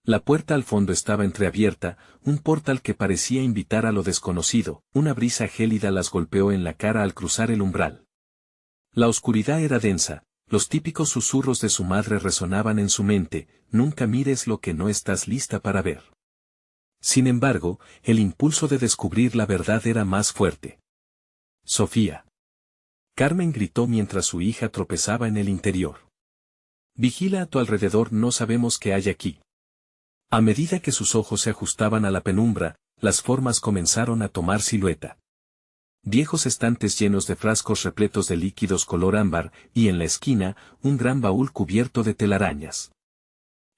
La puerta al fondo estaba entreabierta, un portal que parecía invitar a lo desconocido, una brisa gélida las golpeó en la cara al cruzar el umbral. La oscuridad era densa, los típicos susurros de su madre resonaban en su mente, nunca mires lo que no estás lista para ver. Sin embargo, el impulso de descubrir la verdad era más fuerte. Sofía. Carmen gritó mientras su hija tropezaba en el interior. Vigila a tu alrededor, no sabemos qué hay aquí. A medida que sus ojos se ajustaban a la penumbra, las formas comenzaron a tomar silueta. Viejos estantes llenos de frascos repletos de líquidos color ámbar, y en la esquina, un gran baúl cubierto de telarañas.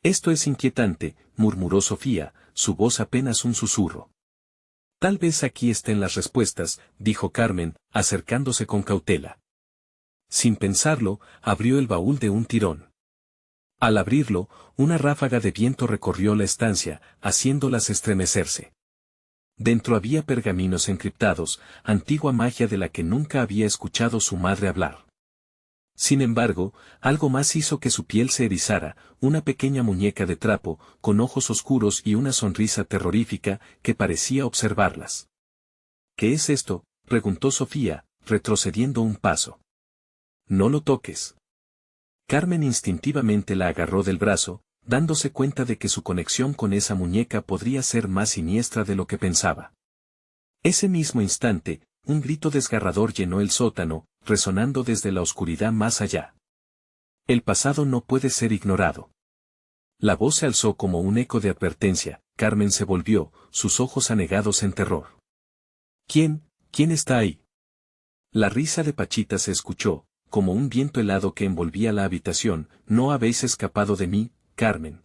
Esto es inquietante, murmuró Sofía, su voz apenas un susurro. Tal vez aquí estén las respuestas, dijo Carmen, acercándose con cautela. Sin pensarlo, abrió el baúl de un tirón. Al abrirlo, una ráfaga de viento recorrió la estancia, haciéndolas estremecerse. Dentro había pergaminos encriptados, antigua magia de la que nunca había escuchado su madre hablar. Sin embargo, algo más hizo que su piel se erizara, una pequeña muñeca de trapo, con ojos oscuros y una sonrisa terrorífica, que parecía observarlas. ¿Qué es esto?, preguntó Sofía, retrocediendo un paso. No lo toques. Carmen instintivamente la agarró del brazo, dándose cuenta de que su conexión con esa muñeca podría ser más siniestra de lo que pensaba. Ese mismo instante, un grito desgarrador llenó el sótano, resonando desde la oscuridad más allá. El pasado no puede ser ignorado. La voz se alzó como un eco de advertencia. Carmen se volvió, sus ojos anegados en terror. ¿Quién está ahí? La risa de Pachita se escuchó, como un viento helado que envolvía la habitación. No habéis escapado de mí, Carmen.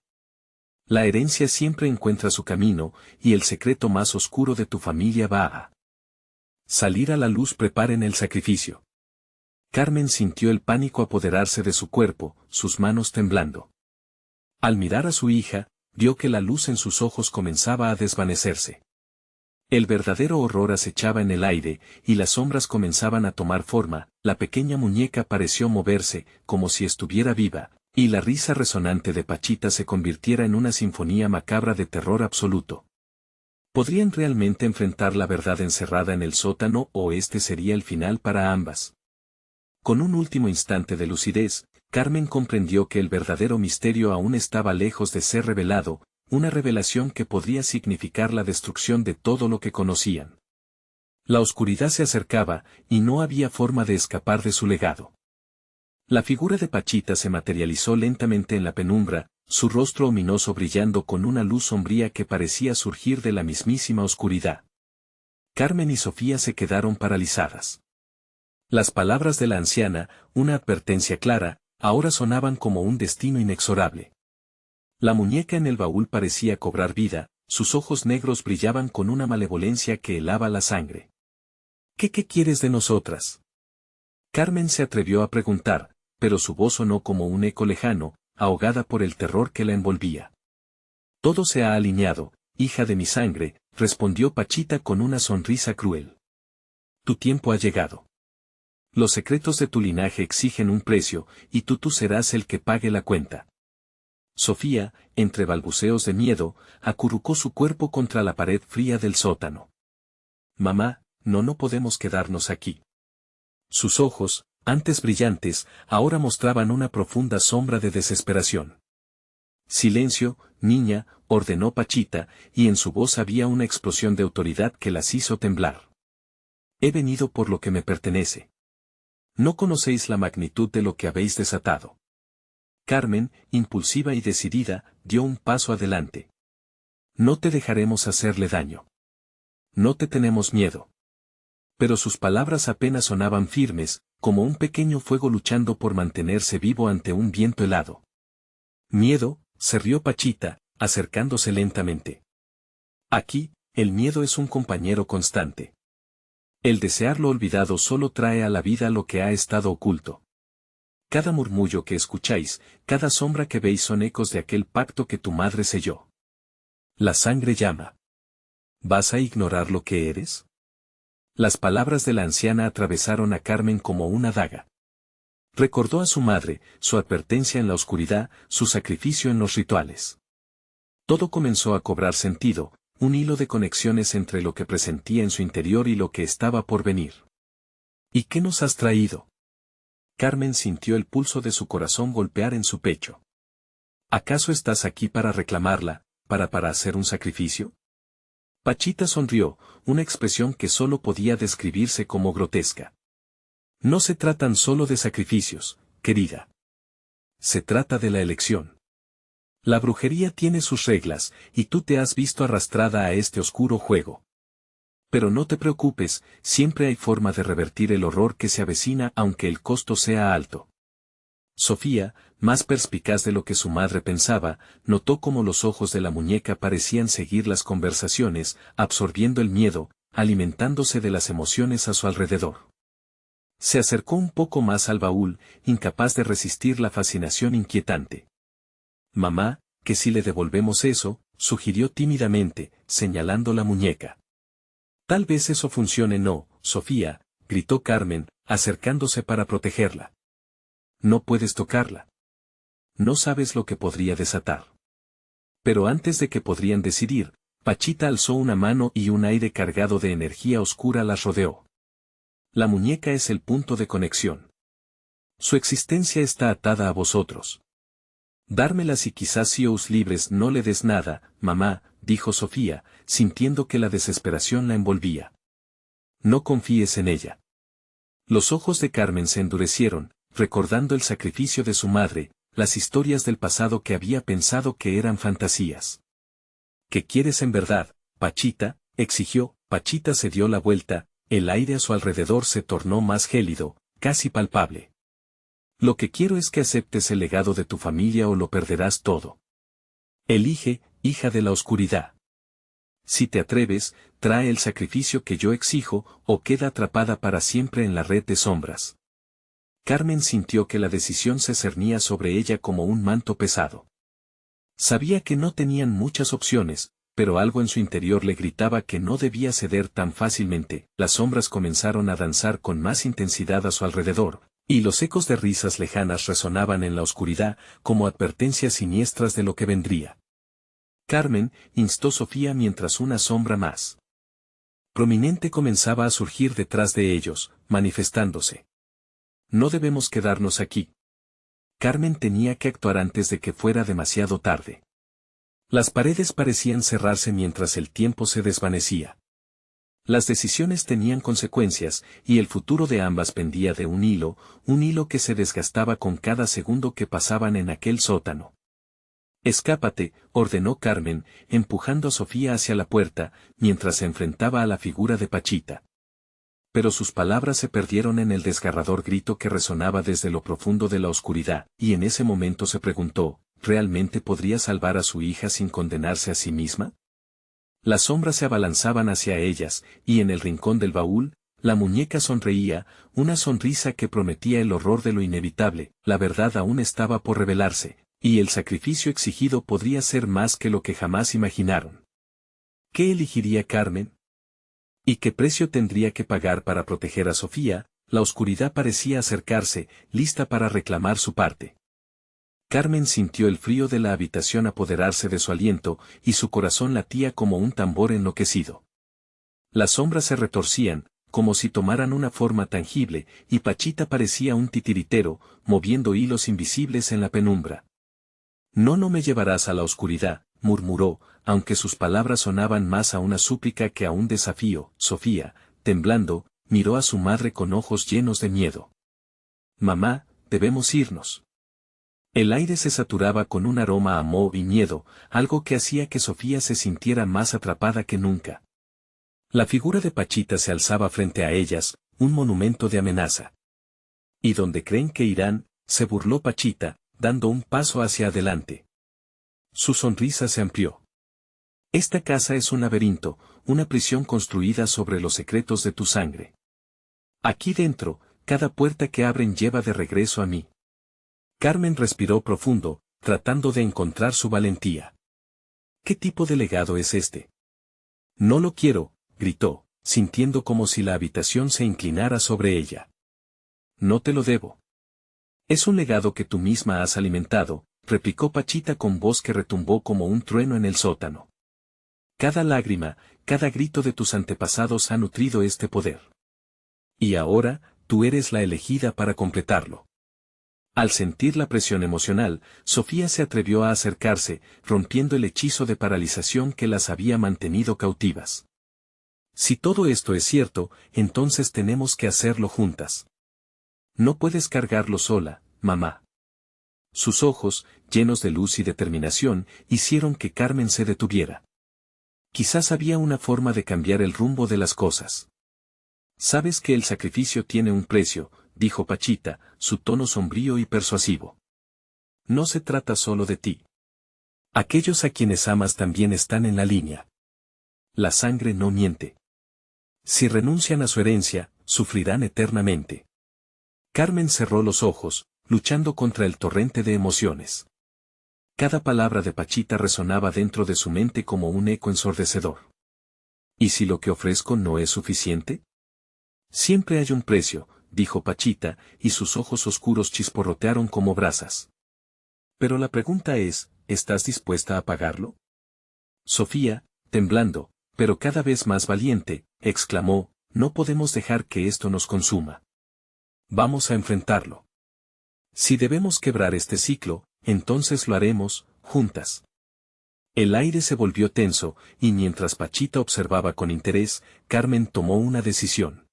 La herencia siempre encuentra su camino, y el secreto más oscuro de tu familia va a salir a la luz. Preparen el sacrificio. Carmen sintió el pánico apoderarse de su cuerpo, sus manos temblando. Al mirar a su hija, vio que la luz en sus ojos comenzaba a desvanecerse. El verdadero horror acechaba en el aire, y las sombras comenzaban a tomar forma. La pequeña muñeca pareció moverse, como si estuviera viva, y la risa resonante de Pachita se convirtiera en una sinfonía macabra de terror absoluto. ¿Podrían realmente enfrentar la verdad encerrada en el sótano, o este sería el final para ambas? Con un último instante de lucidez, Carmen comprendió que el verdadero misterio aún estaba lejos de ser revelado, una revelación que podría significar la destrucción de todo lo que conocían. La oscuridad se acercaba, y no había forma de escapar de su legado. La figura de Pachita se materializó lentamente en la penumbra, su rostro ominoso brillando con una luz sombría que parecía surgir de la mismísima oscuridad. Carmen y Sofía se quedaron paralizadas. Las palabras de la anciana, una advertencia clara, ahora sonaban como un destino inexorable. La muñeca en el baúl parecía cobrar vida, sus ojos negros brillaban con una malevolencia que helaba la sangre. ¿Qué quieres de nosotras? Carmen se atrevió a preguntar, pero su voz sonó como un eco lejano, ahogada por el terror que la envolvía. Todo se ha alineado, hija de mi sangre, respondió Pachita con una sonrisa cruel. Tu tiempo ha llegado. Los secretos de tu linaje exigen un precio, y tú serás el que pague la cuenta. Sofía, entre balbuceos de miedo, acurrucó su cuerpo contra la pared fría del sótano. Mamá, no podemos quedarnos aquí. Sus ojos, antes brillantes, ahora mostraban una profunda sombra de desesperación. Silencio, niña, ordenó Pachita, y en su voz había una explosión de autoridad que las hizo temblar. He venido por lo que me pertenece. No conocéis la magnitud de lo que habéis desatado. Carmen, impulsiva y decidida, dio un paso adelante. No te dejaremos hacerle daño. No te tenemos miedo. Pero sus palabras apenas sonaban firmes, como un pequeño fuego luchando por mantenerse vivo ante un viento helado. Miedo, se rió Pachita, acercándose lentamente. Aquí, el miedo es un compañero constante. El desear lo olvidado solo trae a la vida lo que ha estado oculto. Cada murmullo que escucháis, cada sombra que veis son ecos de aquel pacto que tu madre selló. La sangre llama. ¿Vas a ignorar lo que eres? Las palabras de la anciana atravesaron a Carmen como una daga. Recordó a su madre, su advertencia en la oscuridad, su sacrificio en los rituales. Todo comenzó a cobrar sentido, un hilo de conexiones entre lo que presentía en su interior y lo que estaba por venir. ¿Y qué nos has traído? Carmen sintió el pulso de su corazón golpear en su pecho. ¿Acaso estás aquí para reclamarla, para hacer un sacrificio? Pachita sonrió, una expresión que solo podía describirse como grotesca. No se tratan solo de sacrificios, querida. Se trata de la elección. La brujería tiene sus reglas, y tú te has visto arrastrada a este oscuro juego. Pero no te preocupes, siempre hay forma de revertir el horror que se avecina aunque el costo sea alto. Sofía, más perspicaz de lo que su madre pensaba, notó cómo los ojos de la muñeca parecían seguir las conversaciones, absorbiendo el miedo, alimentándose de las emociones a su alrededor. Se acercó un poco más al baúl, incapaz de resistir la fascinación inquietante. Mamá, que si le devolvemos eso, sugirió tímidamente, señalando la muñeca. Tal vez eso funcione. No, Sofía, gritó Carmen, acercándose para protegerla. No puedes tocarla. No sabes lo que podría desatar. Pero antes de que podrían decidir, Pachita alzó una mano y un aire cargado de energía oscura las rodeó. La muñeca es el punto de conexión. Su existencia está atada a vosotros. Dármelas y quizás si os libres no le des nada, mamá, dijo Sofía, sintiendo que la desesperación la envolvía. No confíes en ella. Los ojos de Carmen se endurecieron, recordando el sacrificio de su madre, las historias del pasado que había pensado que eran fantasías. ¿Qué quieres en verdad, Pachita?, exigió. Pachita se dio la vuelta, el aire a su alrededor se tornó más gélido, casi palpable. Lo que quiero es que aceptes el legado de tu familia o lo perderás todo. Elige, hija de la oscuridad. Si te atreves, trae el sacrificio que yo exijo, o queda atrapada para siempre en la red de sombras. Carmen sintió que la decisión se cernía sobre ella como un manto pesado. Sabía que no tenían muchas opciones, pero algo en su interior le gritaba que no debía ceder tan fácilmente. Las sombras comenzaron a danzar con más intensidad a su alrededor, y los ecos de risas lejanas resonaban en la oscuridad, como advertencias siniestras de lo que vendría. Carmen, instó Sofía mientras una sombra más prominente comenzaba a surgir detrás de ellos, manifestándose. No debemos quedarnos aquí. Carmen tenía que actuar antes de que fuera demasiado tarde. Las paredes parecían cerrarse mientras el tiempo se desvanecía. Las decisiones tenían consecuencias, y el futuro de ambas pendía de un hilo que se desgastaba con cada segundo que pasaban en aquel sótano. Escápate, ordenó Carmen, empujando a Sofía hacia la puerta, mientras se enfrentaba a la figura de Pachita. Pero sus palabras se perdieron en el desgarrador grito que resonaba desde lo profundo de la oscuridad, y en ese momento se preguntó, ¿realmente podría salvar a su hija sin condenarse a sí misma? Las sombras se abalanzaban hacia ellas, y en el rincón del baúl, la muñeca sonreía, una sonrisa que prometía el horror de lo inevitable. La verdad aún estaba por revelarse, y el sacrificio exigido podría ser más que lo que jamás imaginaron. ¿Qué elegiría Carmen? ¿Y qué precio tendría que pagar para proteger a Sofía? La oscuridad parecía acercarse, lista para reclamar su parte. Carmen sintió el frío de la habitación apoderarse de su aliento, y su corazón latía como un tambor enloquecido. Las sombras se retorcían, como si tomaran una forma tangible, y Pachita parecía un titiritero, moviendo hilos invisibles en la penumbra. No me llevarás a la oscuridad, murmuró, aunque sus palabras sonaban más a una súplica que a un desafío. Sofía, temblando, miró a su madre con ojos llenos de miedo. Mamá, debemos irnos. El aire se saturaba con un aroma a moho y miedo, algo que hacía que Sofía se sintiera más atrapada que nunca. La figura de Pachita se alzaba frente a ellas, un monumento de amenaza. ¿Y dónde creen que irán?, se burló Pachita, dando un paso hacia adelante. Su sonrisa se amplió. Esta casa es un laberinto, una prisión construida sobre los secretos de tu sangre. Aquí dentro, cada puerta que abren lleva de regreso a mí. Carmen respiró profundo, tratando de encontrar su valentía. ¿Qué tipo de legado es este? No lo quiero, gritó, sintiendo como si la habitación se inclinara sobre ella. No te lo debo. Es un legado que tú misma has alimentado, replicó Pachita con voz que retumbó como un trueno en el sótano. Cada lágrima, cada grito de tus antepasados ha nutrido este poder. Y ahora, tú eres la elegida para completarlo. Al sentir la presión emocional, Sofía se atrevió a acercarse, rompiendo el hechizo de paralización que las había mantenido cautivas. Si todo esto es cierto, entonces tenemos que hacerlo juntas. No puedes cargarlo sola, mamá. Sus ojos, llenos de luz y determinación, hicieron que Carmen se detuviera. Quizás había una forma de cambiar el rumbo de las cosas. Sabes que el sacrificio tiene un precio, dijo Pachita, su tono sombrío y persuasivo. No se trata solo de ti. Aquellos a quienes amas también están en la línea. La sangre no miente. Si renuncian a su herencia, sufrirán eternamente. Carmen cerró los ojos, luchando contra el torrente de emociones. Cada palabra de Pachita resonaba dentro de su mente como un eco ensordecedor. ¿Y si lo que ofrezco no es suficiente? Siempre hay un precio, dijo Pachita, y sus ojos oscuros chisporrotearon como brasas. Pero la pregunta es, ¿estás dispuesta a pagarlo? Sofía, temblando, pero cada vez más valiente, exclamó, no podemos dejar que esto nos consuma. Vamos a enfrentarlo. Si debemos quebrar este ciclo, entonces lo haremos, juntas. El aire se volvió tenso, y mientras Pachita observaba con interés, Carmen tomó una decisión.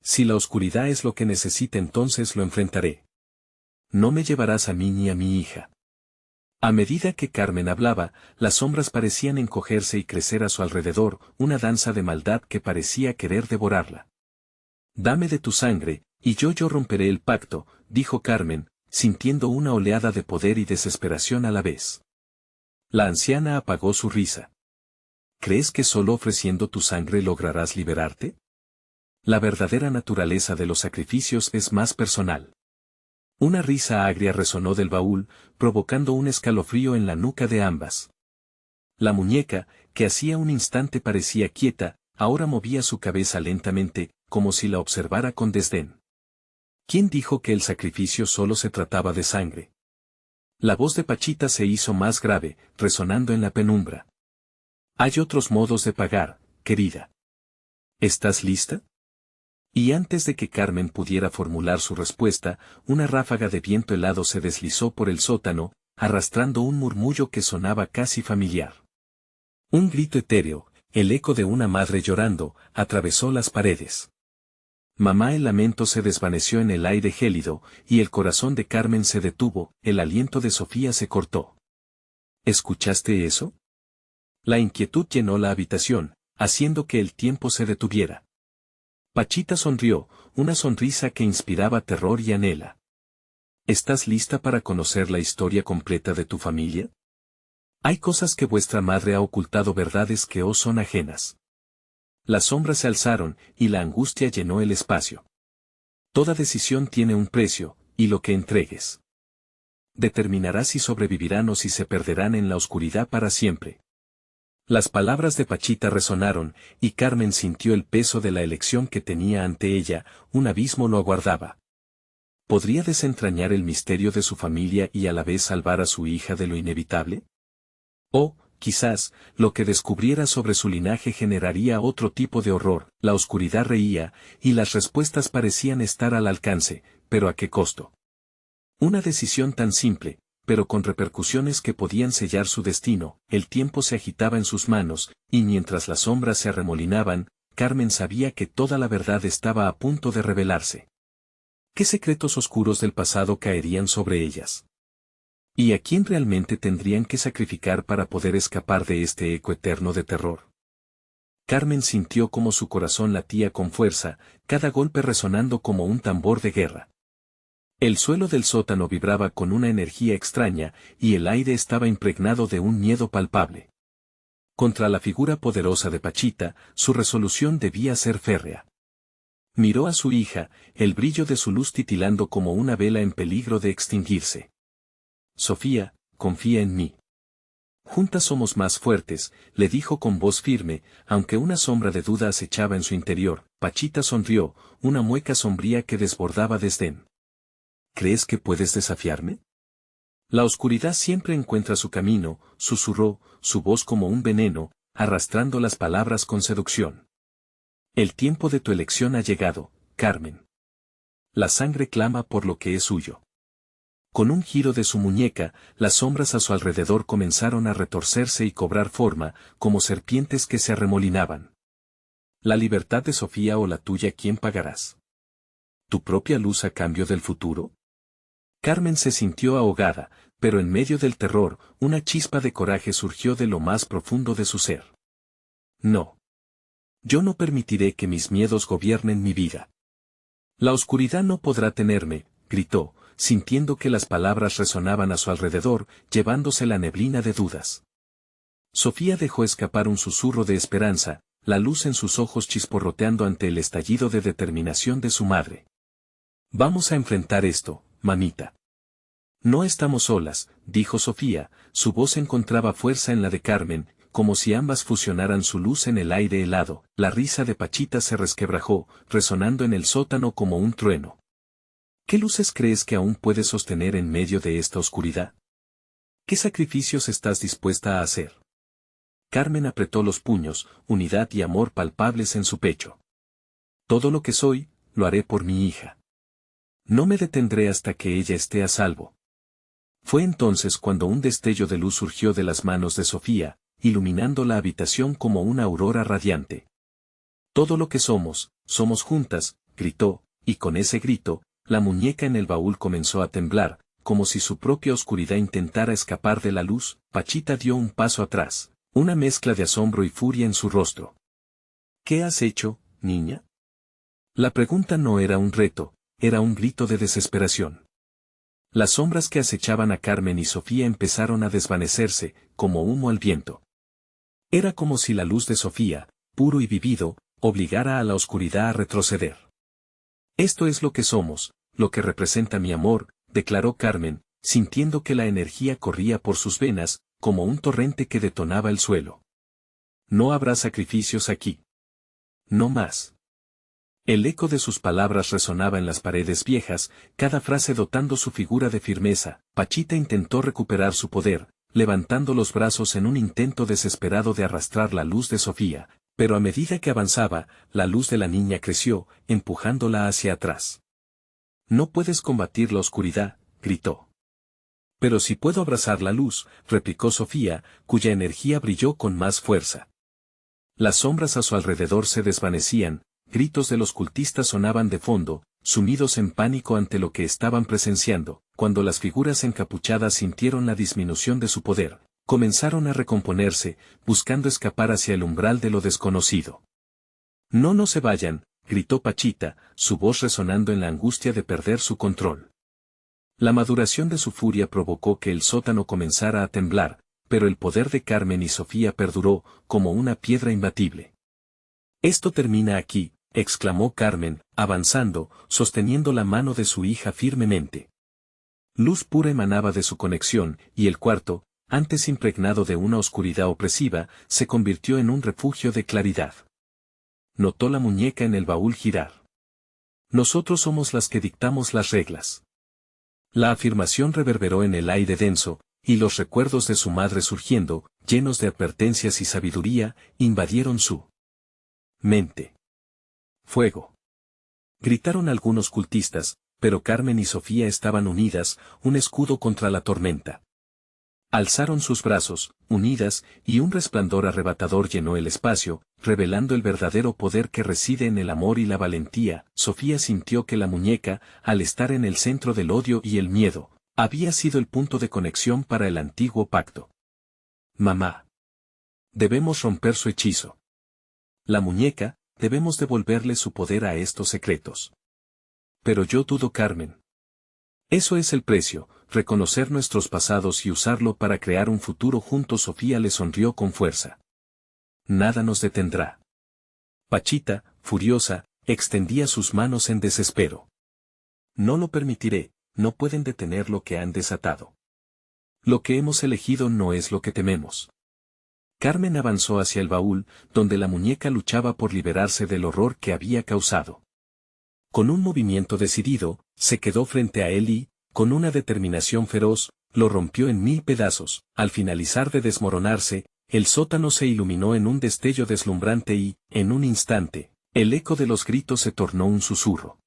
Si la oscuridad es lo que necesita, entonces lo enfrentaré. No me llevarás a mí ni a mi hija. A medida que Carmen hablaba, las sombras parecían encogerse y crecer a su alrededor, una danza de maldad que parecía querer devorarla. Dame de tu sangre, y yo romperé el pacto, dijo Carmen, sintiendo una oleada de poder y desesperación a la vez. La anciana apagó su risa. ¿Crees que solo ofreciendo tu sangre lograrás liberarte? La verdadera naturaleza de los sacrificios es más personal. Una risa agria resonó del baúl, provocando un escalofrío en la nuca de ambas. La muñeca, que hacía un instante parecía quieta, ahora movía su cabeza lentamente, como si la observara con desdén. ¿Quién dijo que el sacrificio solo se trataba de sangre? La voz de Pachita se hizo más grave, resonando en la penumbra. Hay otros modos de pagar, querida. ¿Estás lista? Y antes de que Carmen pudiera formular su respuesta, una ráfaga de viento helado se deslizó por el sótano, arrastrando un murmullo que sonaba casi familiar. Un grito etéreo, el eco de una madre llorando, atravesó las paredes. Mamá, el lamento se desvaneció en el aire gélido, y el corazón de Carmen se detuvo, el aliento de Sofía se cortó. ¿Escuchaste eso? La inquietud llenó la habitación, haciendo que el tiempo se detuviera. Pachita sonrió, una sonrisa que inspiraba terror y anhela. ¿Estás lista para conocer la historia completa de tu familia? Hay cosas que vuestra madre ha ocultado, verdades que os son ajenas. Las sombras se alzaron, y la angustia llenó el espacio. Toda decisión tiene un precio, y lo que entregues determinará si sobrevivirán o si se perderán en la oscuridad para siempre. Las palabras de Pachita resonaron, y Carmen sintió el peso de la elección que tenía ante ella, un abismo lo aguardaba. ¿Podría desentrañar el misterio de su familia y a la vez salvar a su hija de lo inevitable? O, quizás, lo que descubriera sobre su linaje generaría otro tipo de horror. La oscuridad reía, y las respuestas parecían estar al alcance, pero ¿a qué costo? Una decisión tan simple, pero con repercusiones que podían sellar su destino. El tiempo se agitaba en sus manos, y mientras las sombras se arremolinaban, Carmen sabía que toda la verdad estaba a punto de revelarse. ¿Qué secretos oscuros del pasado caerían sobre ellas? ¿Y a quién realmente tendrían que sacrificar para poder escapar de este eco eterno de terror? Carmen sintió como su corazón latía con fuerza, cada golpe resonando como un tambor de guerra. El suelo del sótano vibraba con una energía extraña, y el aire estaba impregnado de un miedo palpable. Contra la figura poderosa de Pachita, su resolución debía ser férrea. Miró a su hija, el brillo de su luz titilando como una vela en peligro de extinguirse. Sofía, confía en mí. Juntas somos más fuertes, le dijo con voz firme, aunque una sombra de duda acechaba en su interior. Pachita sonrió, una mueca sombría que desbordaba desdén. ¿Crees que puedes desafiarme? La oscuridad siempre encuentra su camino, susurró, su voz como un veneno, arrastrando las palabras con seducción. El tiempo de tu elección ha llegado, Carmen. La sangre clama por lo que es suyo. Con un giro de su muñeca, las sombras a su alrededor comenzaron a retorcerse y cobrar forma, como serpientes que se arremolinaban. ¿La libertad de Sofía o la tuya quién pagarás? ¿Tu propia luz a cambio del futuro? Carmen se sintió ahogada, pero en medio del terror, una chispa de coraje surgió de lo más profundo de su ser. No. Yo no permitiré que mis miedos gobiernen mi vida. La oscuridad no podrá tenerme, gritó, sintiendo que las palabras resonaban a su alrededor, llevándose la neblina de dudas. Sofía dejó escapar un susurro de esperanza, la luz en sus ojos chisporroteando ante el estallido de determinación de su madre. Vamos a enfrentar esto, mamita. No estamos solas, dijo Sofía, su voz encontraba fuerza en la de Carmen, como si ambas fusionaran su luz en el aire helado. La risa de Pachita se resquebrajó, resonando en el sótano como un trueno. ¿Qué luces crees que aún puedes sostener en medio de esta oscuridad? ¿Qué sacrificios estás dispuesta a hacer? Carmen apretó los puños, unidad y amor palpables en su pecho. Todo lo que soy, lo haré por mi hija. No me detendré hasta que ella esté a salvo. Fue entonces cuando un destello de luz surgió de las manos de Sofía, iluminando la habitación como una aurora radiante. Todo lo que somos, somos juntas, gritó, y con ese grito, la muñeca en el baúl comenzó a temblar, como si su propia oscuridad intentara escapar de la luz. Pachita dio un paso atrás, una mezcla de asombro y furia en su rostro. ¿Qué has hecho, niña? La pregunta no era un reto, era un grito de desesperación. Las sombras que acechaban a Carmen y Sofía empezaron a desvanecerse, como humo al viento. Era como si la luz de Sofía, puro y vivido, obligara a la oscuridad a retroceder. Esto es lo que somos, lo que representa mi amor, declaró Carmen, sintiendo que la energía corría por sus venas, como un torrente que detonaba el suelo. No habrá sacrificios aquí. No más. El eco de sus palabras resonaba en las paredes viejas, cada frase dotando su figura de firmeza. Pachita intentó recuperar su poder, levantando los brazos en un intento desesperado de arrastrar la luz de Sofía, pero a medida que avanzaba, la luz de la niña creció, empujándola hacia atrás. No puedes combatir la oscuridad, gritó. Pero si puedo abrazar la luz, replicó Sofía, cuya energía brilló con más fuerza. Las sombras a su alrededor se desvanecían, gritos de los cultistas sonaban de fondo, sumidos en pánico ante lo que estaban presenciando. Cuando las figuras encapuchadas sintieron la disminución de su poder, comenzaron a recomponerse, buscando escapar hacia el umbral de lo desconocido. No se vayan, gritó Pachita, su voz resonando en la angustia de perder su control. La maduración de su furia provocó que el sótano comenzara a temblar, pero el poder de Carmen y Sofía perduró, como una piedra imbatible. Esto termina aquí, exclamó Carmen, avanzando, sosteniendo la mano de su hija firmemente. Luz pura emanaba de su conexión, y el cuarto, antes impregnado de una oscuridad opresiva, se convirtió en un refugio de claridad. Notó la muñeca en el baúl girar. Nosotros somos las que dictamos las reglas. La afirmación reverberó en el aire denso, y los recuerdos de su madre surgiendo, llenos de advertencias y sabiduría, invadieron su mente. Fuego. Gritaron algunos cultistas, pero Carmen y Sofía estaban unidas, un escudo contra la tormenta. Alzaron sus brazos, unidas, y un resplandor arrebatador llenó el espacio, revelando el verdadero poder que reside en el amor y la valentía. Sofía sintió que la muñeca, al estar en el centro del odio y el miedo, había sido el punto de conexión para el antiguo pacto. Mamá. Debemos romper su hechizo. La muñeca, debemos devolverle su poder a estos secretos. Pero yo dudo, Carmen. Eso es el precio, reconocer nuestros pasados y usarlo para crear un futuro juntos. Sofía le sonrió con fuerza. Nada nos detendrá. Pachita, furiosa, extendía sus manos en desespero. No lo permitiré, no pueden detener lo que han desatado. Lo que hemos elegido no es lo que tememos. Carmen avanzó hacia el baúl, donde la muñeca luchaba por liberarse del horror que había causado. Con un movimiento decidido, se quedó frente a él y, con una determinación feroz, lo rompió en 1000 pedazos. Al finalizar de desmoronarse, el sótano se iluminó en un destello deslumbrante y, en un instante, el eco de los gritos se tornó un susurro.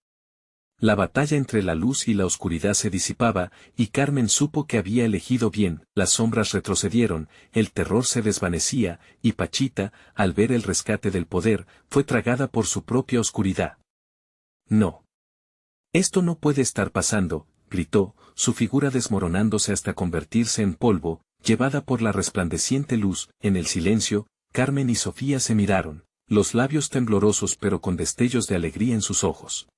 La batalla entre la luz y la oscuridad se disipaba, y Carmen supo que había elegido bien. Las sombras retrocedieron, el terror se desvanecía, y Pachita, al ver el rescate del poder, fue tragada por su propia oscuridad. No. Esto no puede estar pasando, gritó, su figura desmoronándose hasta convertirse en polvo, llevada por la resplandeciente luz. En el silencio, Carmen y Sofía se miraron, los labios temblorosos pero con destellos de alegría en sus ojos.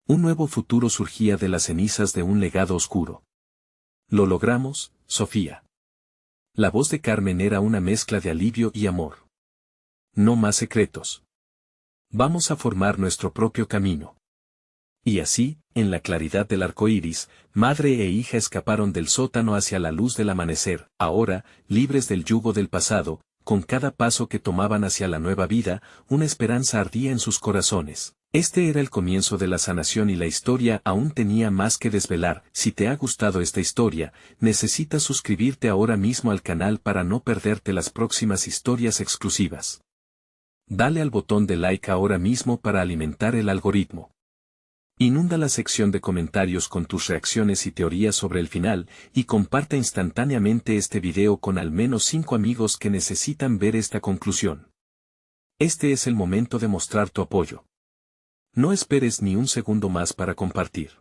Un nuevo futuro surgía de las cenizas de un legado oscuro. Lo logramos, Sofía. La voz de Carmen era una mezcla de alivio y amor. No más secretos. Vamos a formar nuestro propio camino. Y así, en la claridad del arco iris, madre e hija escaparon del sótano hacia la luz del amanecer. Ahora, libres del yugo del pasado, con cada paso que tomaban hacia la nueva vida, una esperanza ardía en sus corazones. Este era el comienzo de la sanación y la historia aún tenía más que desvelar. Si te ha gustado esta historia, necesitas suscribirte ahora mismo al canal para no perderte las próximas historias exclusivas. Dale al botón de like ahora mismo para alimentar el algoritmo. Inunda la sección de comentarios con tus reacciones y teorías sobre el final, y comparte instantáneamente este video con al menos 5 amigos que necesitan ver esta conclusión. Este es el momento de mostrar tu apoyo. No esperes ni un segundo más para compartir.